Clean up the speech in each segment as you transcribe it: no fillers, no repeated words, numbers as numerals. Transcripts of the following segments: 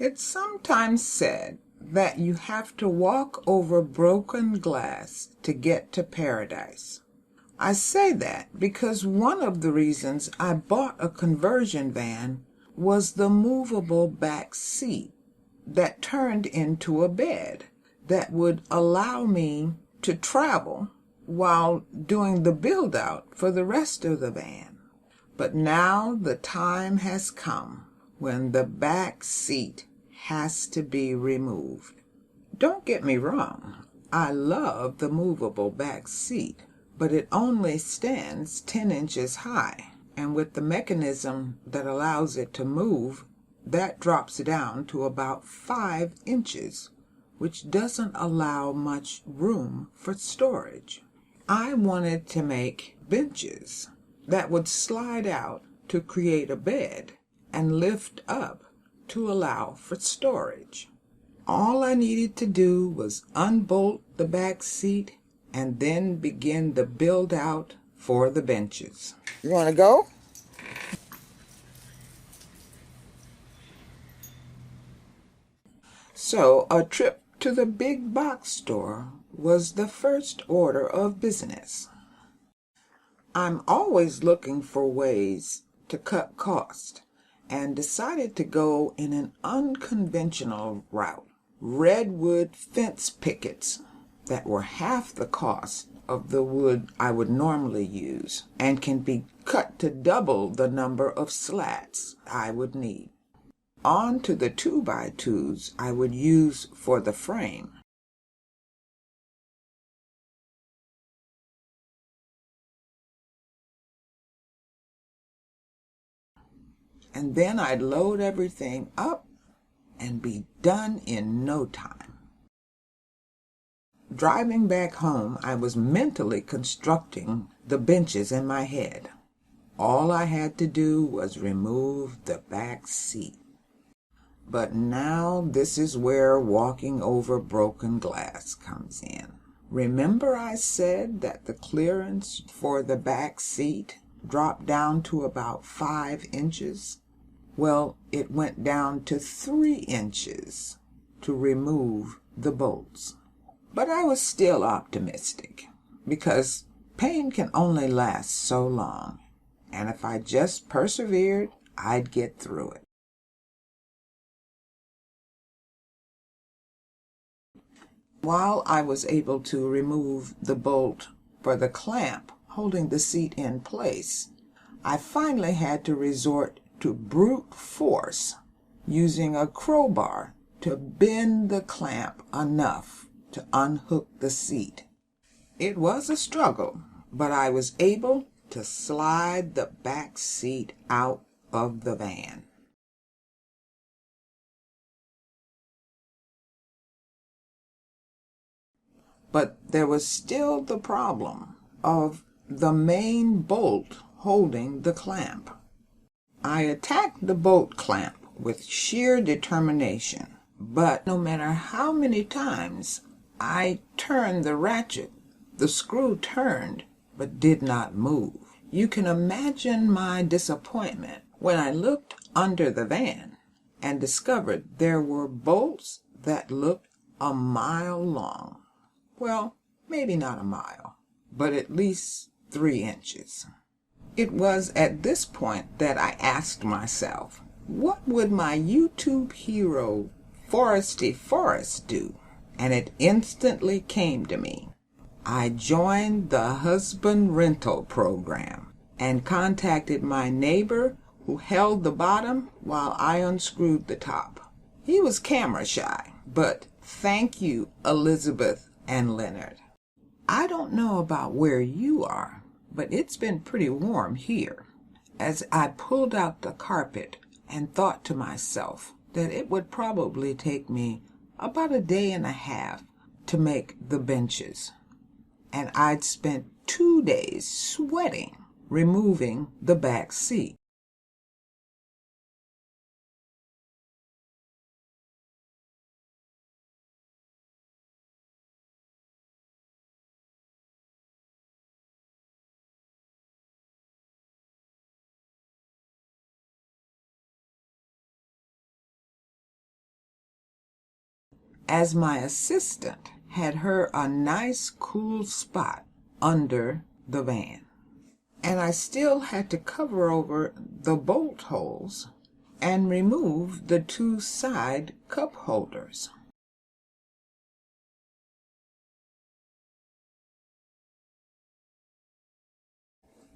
It's sometimes said that you have to walk over broken glass to get to paradise. I say that because one of the reasons I bought a conversion van was the movable back seat that turned into a bed that would allow me to travel while doing the build out for the rest of the van. But now the time has come when the back seat has to be removed. Don't get me wrong, I love the movable back seat, but it only stands 10 inches high, and with the mechanism that allows it to move, that drops down to about 5 inches, which doesn't allow much room for storage. I wanted to make benches that would slide out to create a bed and lift up to allow for storage. All I needed to do was unbolt the back seat and then begin the build out for the benches. You want to go? So a trip to the big box store was the first order of business. I'm always looking for ways to cut costs and decided to go in an unconventional route. Redwood fence pickets that were half the cost of the wood I would normally use and can be cut to double the number of slats I would need. On to the 2x2s I would use for the frame. And then I'd load everything up and be done in no time. Driving back home, I was mentally constructing the benches in my head. All I had to do was remove the back seat. But now this is where walking over broken glass comes in. Remember I said that the clearance for the back seat dropped down to about 5 inches? Well, it went down to 3 inches to remove the bolts. But I was still optimistic because pain can only last so long, and if I just persevered, I'd get through it. While I was able to remove the bolt for the clamp holding the seat in place, I finally had to resort to brute force, using a crowbar to bend the clamp enough to unhook the seat. It was a struggle, but I was able to slide the back seat out of the van. But there was still the problem of the main bolt holding the clamp. I attacked the bolt clamp with sheer determination, but no matter how many times I turned the ratchet, the screw turned but did not move. You can imagine my disappointment when I looked under the van and discovered there were bolts that looked a mile long. Well, maybe not a mile, but at least 3 inches. It was at this point that I asked myself, what would my YouTube hero, Foresty Forrest, do? And it instantly came to me. I joined the husband rental program and contacted my neighbor who held the bottom while I unscrewed the top. He was camera shy, but thank you, Elizabeth and Leonard. I don't know about where you are, but it's been pretty warm here. As I pulled out the carpet and thought to myself that it would probably take me about a day and a half to make the benches, and I'd spent 2 days sweating removing the back seat. as my assistant had her a nice cool spot under the van. And I still had to cover over the bolt holes and remove the two side cup holders.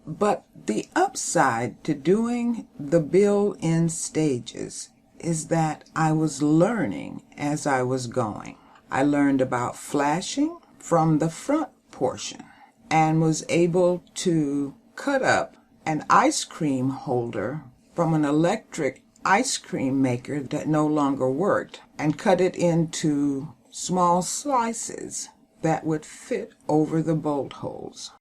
But the upside to doing the build in stages is that I was learning as I was going. I learned about flashing from the front portion and was able to cut up an ice cream holder from an electric ice cream maker that no longer worked and cut it into small slices that would fit over the bolt holes.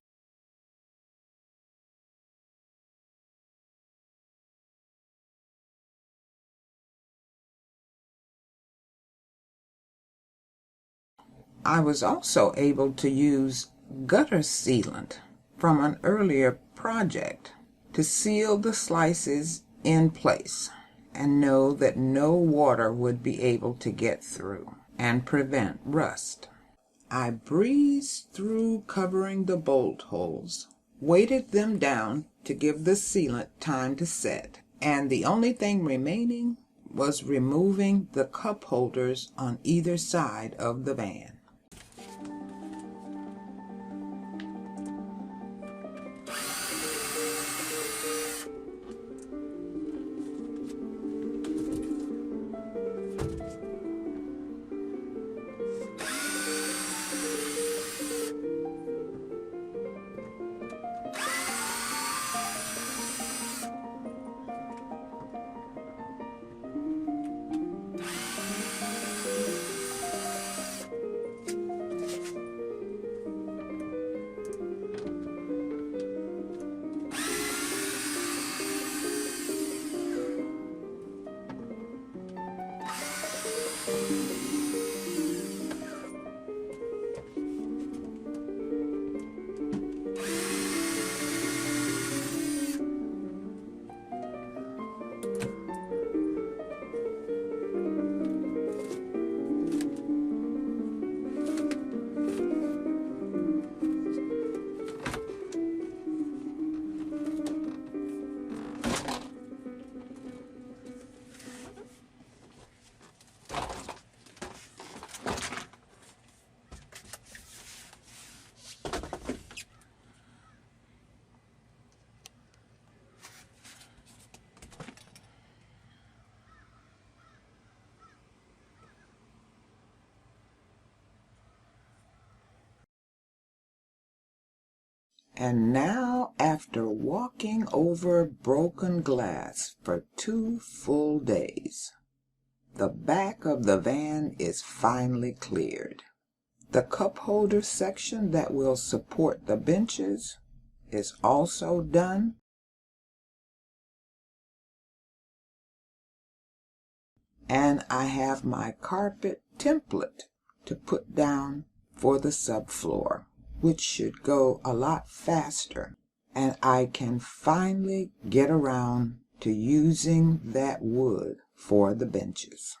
I was also able to use gutter sealant from an earlier project to seal the slices in place and know that no water would be able to get through and prevent rust. I breezed through covering the bolt holes, weighted them down to give the sealant time to set, and the only thing remaining was removing the cup holders on either side of the van. And now, after walking over broken glass for 2 full days, the back of the van is finally cleared. The cup holder section that will support the benches is also done. And I have my carpet template to put down for the subfloor, which should go a lot faster, and I can finally get around to using that wood for the benches.